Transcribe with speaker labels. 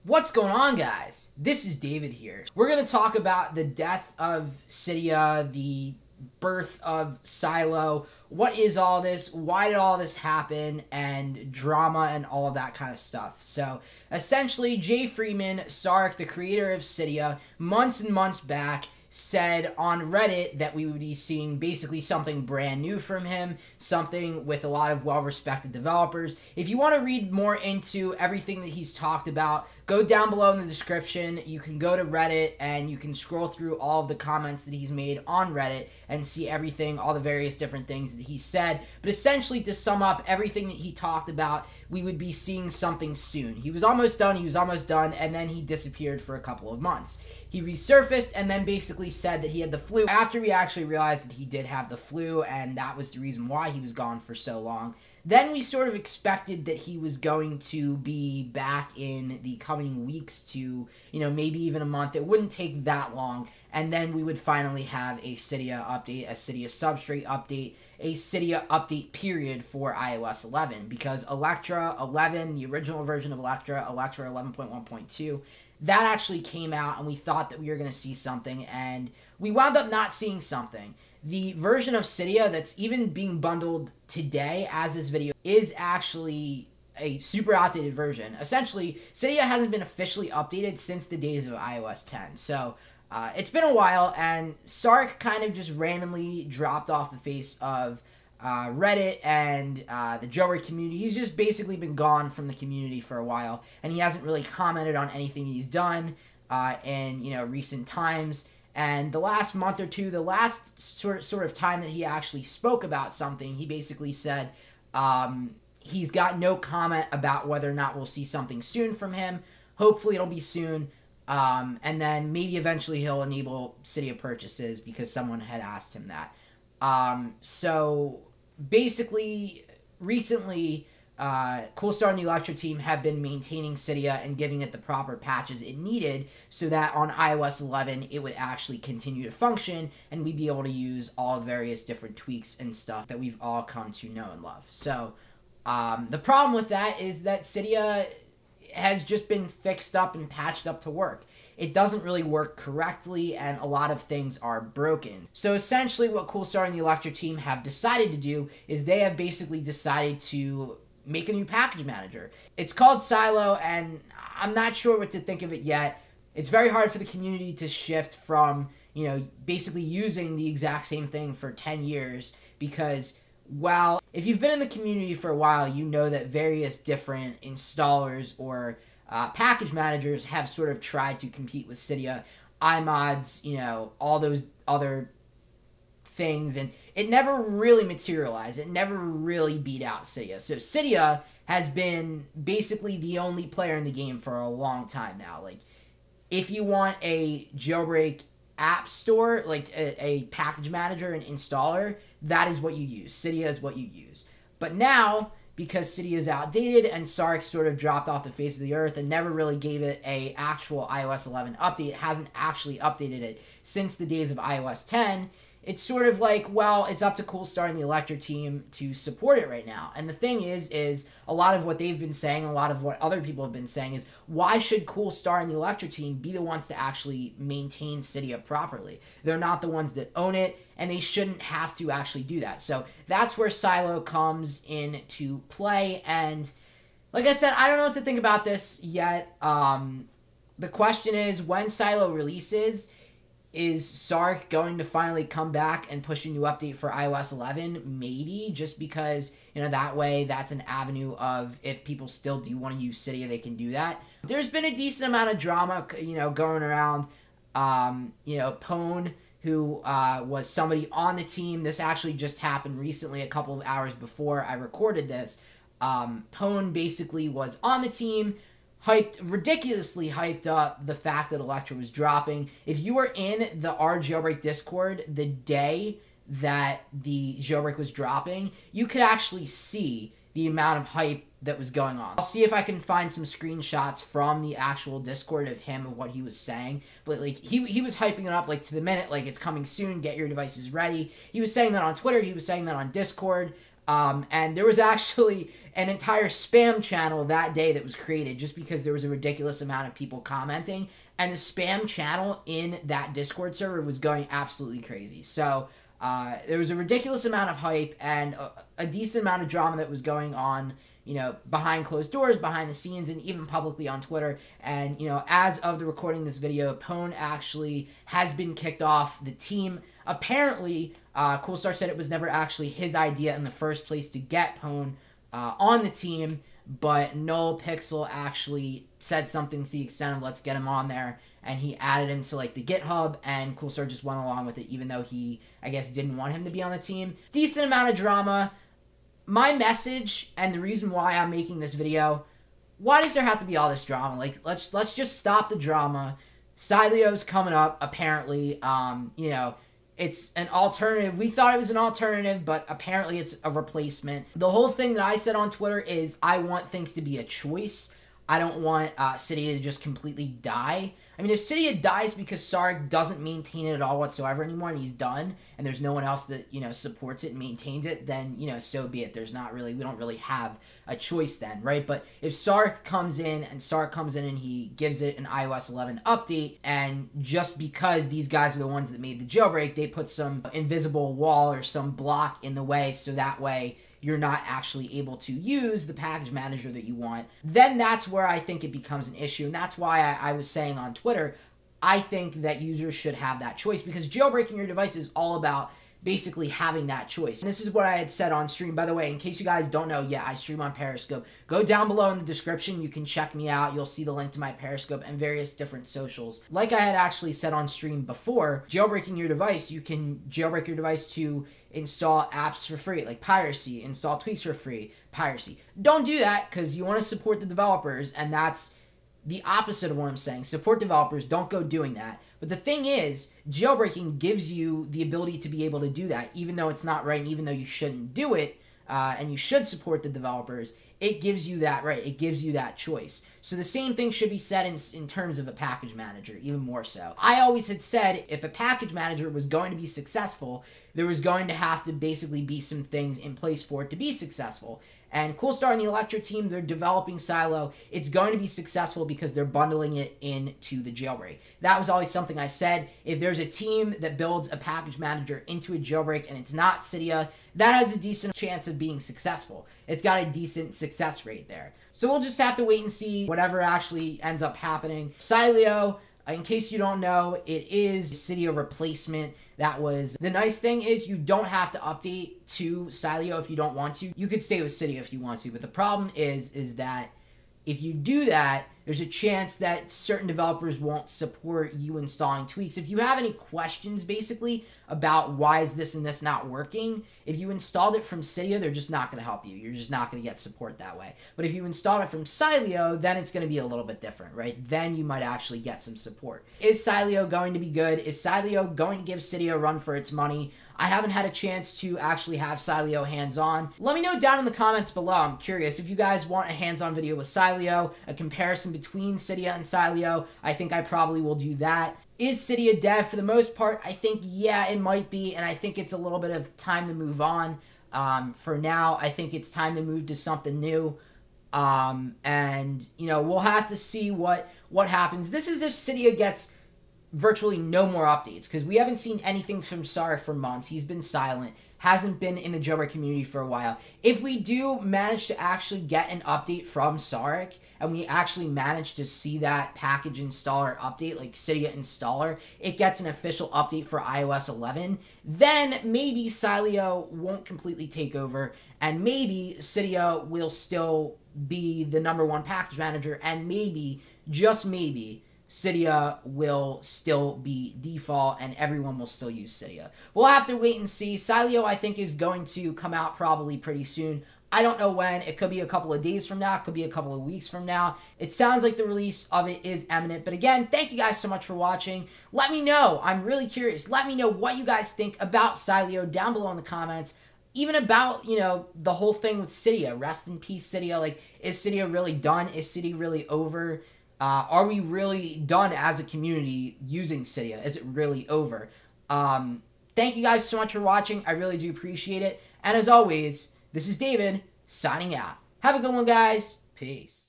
Speaker 1: What's going on, guys? This is David here. We're going to talk about the death of Cydia, the birth of Silo. What is all this? Why did all this happen? And drama and all of that kind of stuff. So, essentially, Jay Freeman, Saurik, the creator of Cydia, months and months back, said on Reddit that we would be seeing basically something brand new from him, something with a lot of well-respected developers. If you want to read more into everything that he's talked about, go down below in the description. You can go to Reddit and you can scroll through all of the comments that he's made on Reddit and see everything, all the various different things that he said. But essentially, to sum up everything that he talked about, we would be seeing something soon. He was almost done, and then he disappeared for a couple of months. He resurfaced and then basically said that he had the flu after we actually realized that he did have the flu, and that was the reason why he was gone for so long. Then we sort of expected that he was going to be back in the coming weeks to, maybe even a month. It wouldn't take that long, and then we would finally have a Cydia update, a Cydia substrate update, a Cydia update period for iOS 11, because Electra 11, the original version of Electra 11.1.2, that actually came out, and we thought that we were going to see something, and we wound up not seeing something. The version of Cydia that's even being bundled today as this video is actually a super outdated version. Essentially, Cydia hasn't been officially updated since the days of iOS 10. So, it's been a while, and Saurik kind of just randomly dropped off the face of Reddit and the jailbreak community. He's just basically been gone from the community for a while, and he hasn't really commented on anything he's done in recent times. And the last month or two, the last sort of time that he actually spoke about something, he basically said he's got no comment about whether or not we'll see something soon from him. Hopefully it'll be soon. And then maybe eventually he'll enable Cydia purchases because someone had asked him that. So basically, recently, Coolstar and the Electra team have been maintaining Cydia and giving it the proper patches it needed so that on iOS 11 it would actually continue to function and we'd be able to use all various different tweaks and stuff that we've all come to know and love. So the problem with that is that Cydia has just been fixed up and patched up to work. It doesn't really work correctly, and a lot of things are broken. So essentially what Coolstar and the Electra team have decided to do is they have basically decided to make a new package manager. It's called Silo, and I'm not sure what to think of it yet. It's very hard for the community to shift from, basically using the exact same thing for 10 years because, well, if you've been in the community for a while, you know that various different installers or package managers have sort of tried to compete with Cydia, iMods, all those other things, and it never really materialized. It never really beat out Cydia. So Cydia has been basically the only player in the game for a long time now. Like, if you want a jailbreak app store, like a package manager and installer, that is what you use. Cydia is what you use. But now, because Cydia is outdated and Saurik sort of dropped off the face of the earth and never really gave it a actual iOS 11 update, hasn't actually updated it since the days of iOS 10, it's sort of like, well, it's up to Coolstar and the Electra team to support it right now. And the thing is a lot of what they've been saying, a lot of what other people have been saying is, why should Coolstar and the Electra team be the ones to actually maintain Cydia properly? They're not the ones that own it, and they shouldn't have to actually do that. So that's where Silo comes into play. And like I said, I don't know what to think about this yet. The question is, when Silo releases, is Saurik going to finally come back and push a new update for iOS 11? Maybe, just because, that way that's an avenue of, if people still do want to use Cydia, they can do that. There's been a decent amount of drama, going around, Pwn, who was somebody on the team. This actually just happened recently, a couple of hours before I recorded this. Pwn basically was on the team, ridiculously hyped up the fact that Electra was dropping. If you were in the R Jailbreak Discord the day that the jailbreak was dropping, you could actually see the amount of hype that was going on. I'll see if I can find some screenshots from the actual Discord of him, of what he was saying. But like he was hyping it up like to the minute, like it's coming soon, get your devices ready. He was saying that on Twitter, he was saying that on Discord. And there was actually an entire spam channel that day that was created just because there was a ridiculous amount of people commenting. And the spam channel in that Discord server was going absolutely crazy. So there was a ridiculous amount of hype and a decent amount of drama that was going on, you know, behind closed doors, behind the scenes, and even publicly on Twitter. And, you know, as of the recording of this video, Pwn actually has been kicked off the team. Apparently, Coolstar said it was never actually his idea in the first place to get Pwn on the team, but Null Pixel actually said something to the extent of let's get him on there, and he added him to like the GitHub, and Coolstar just went along with it even though he, I guess, didn't want him to be on the team. Decent amount of drama. My message and the reason why I'm making this video, why does there have to be all this drama? Like, let's just stop the drama. Cylio's coming up, apparently. You know, it's an alternative. We thought it was an alternative, but apparently it's a replacement. The whole thing that I said on Twitter is I want things to be a choice. I don't want Cydia to just completely die. I mean, if Cydia dies because Saurik doesn't maintain it at all whatsoever anymore and he's done, and there's no one else that, you know, supports it and maintains it, then, you know, so be it. There's not really, we don't really have a choice then, right? But if Saurik comes in and he gives it an iOS 11 update, and just because these guys are the ones that made the jailbreak, they put some invisible wall or some block in the way so that way you're not actually able to use the package manager that you want, then that's where I think it becomes an issue. And that's why I was saying on Twitter, I think that users should have that choice, because jailbreaking your device is all about basically having that choice. And this is what I had said on stream. By the way, in case you guys don't know, yeah, I stream on Periscope. Go down below in the description. You can check me out. You'll see the link to my Periscope and various different socials. Like I had actually said on stream before, jailbreaking your device, you can jailbreak your device to install apps for free, like piracy, install tweaks for free, piracy. Don't do that, because you want to support the developers, and that's the opposite of what I'm saying. Support developers, don't go doing that. But the thing is, jailbreaking gives you the ability to be able to do that, even though it's not right and even though you shouldn't do it, and you should support the developers. It gives you that right. It gives you that choice. So the same thing should be said in terms of a package manager, even more so. I always had said if a package manager was going to be successful, there was going to have to basically be some things in place for it to be successful. And Coolstar and the Electra team, they're developing Silo. It's going to be successful because they're bundling it into the jailbreak. That was always something I said. If there's a team that builds a package manager into a jailbreak and it's not Cydia, that has a decent chance of being successful. It's got a decent success rate there. So we'll just have to wait and see whatever actually ends up happening. Cylio, in case you don't know, it is Cydia replacement. That was the nice thing is you don't have to update to Cylio if you don't want to. You could stay with Cydia if you want to, but the problem is that if you do that, there's a chance that certain developers won't support you installing tweaks. If you have any questions, basically, about why is this and this not working, if you installed it from Cydia, they're just not going to help you. You're just not going to get support that way. But if you install it from Cylio, then it's going to be a little bit different, right? Then you might actually get some support. Is Cylio going to be good? Is Cylio going to give Cydia a run for its money? I haven't had a chance to actually have Cylio hands-on. Let me know down in the comments below. I'm curious if you guys want a hands-on video with Cylio, a comparison between Cydia and Cylio. I think I probably will do that. Is Cydia dead? For the most part, I think, yeah, it might be, and I think it's a little bit of time to move on. For now, I think it's time to move to something new. And, you know, we'll have to see what happens. This is if Cydia gets virtually no more updates, because we haven't seen anything from Saurik for months. He's been silent, hasn't been in the jailbreak community for a while. If we do manage to actually get an update from Saurik, and we actually manage to see that package installer update, like Cydia installer, it gets an official update for iOS 11, then maybe Cylio won't completely take over, and maybe Cydia will still be the #1 package manager, and maybe, just maybe, Cydia will still be default and everyone will still use Cydia. We'll have to wait and see. Cylio, I think, is going to come out probably pretty soon. I don't know when. It could be a couple of days from now. It could be a couple of weeks from now. It sounds like the release of it is imminent. But again, thank you guys so much for watching. Let me know. I'm really curious. Let me know what you guys think about Cylio down below in the comments. Even about, you know, the whole thing with Cydia. Rest in peace, Cydia. Like, is Cydia really done? Is Cydia really over? Are we really done as a community using Cydia? Is it really over? Thank you guys so much for watching. I really do appreciate it. And as always, This is David signing out. Have a good one, guys. Peace.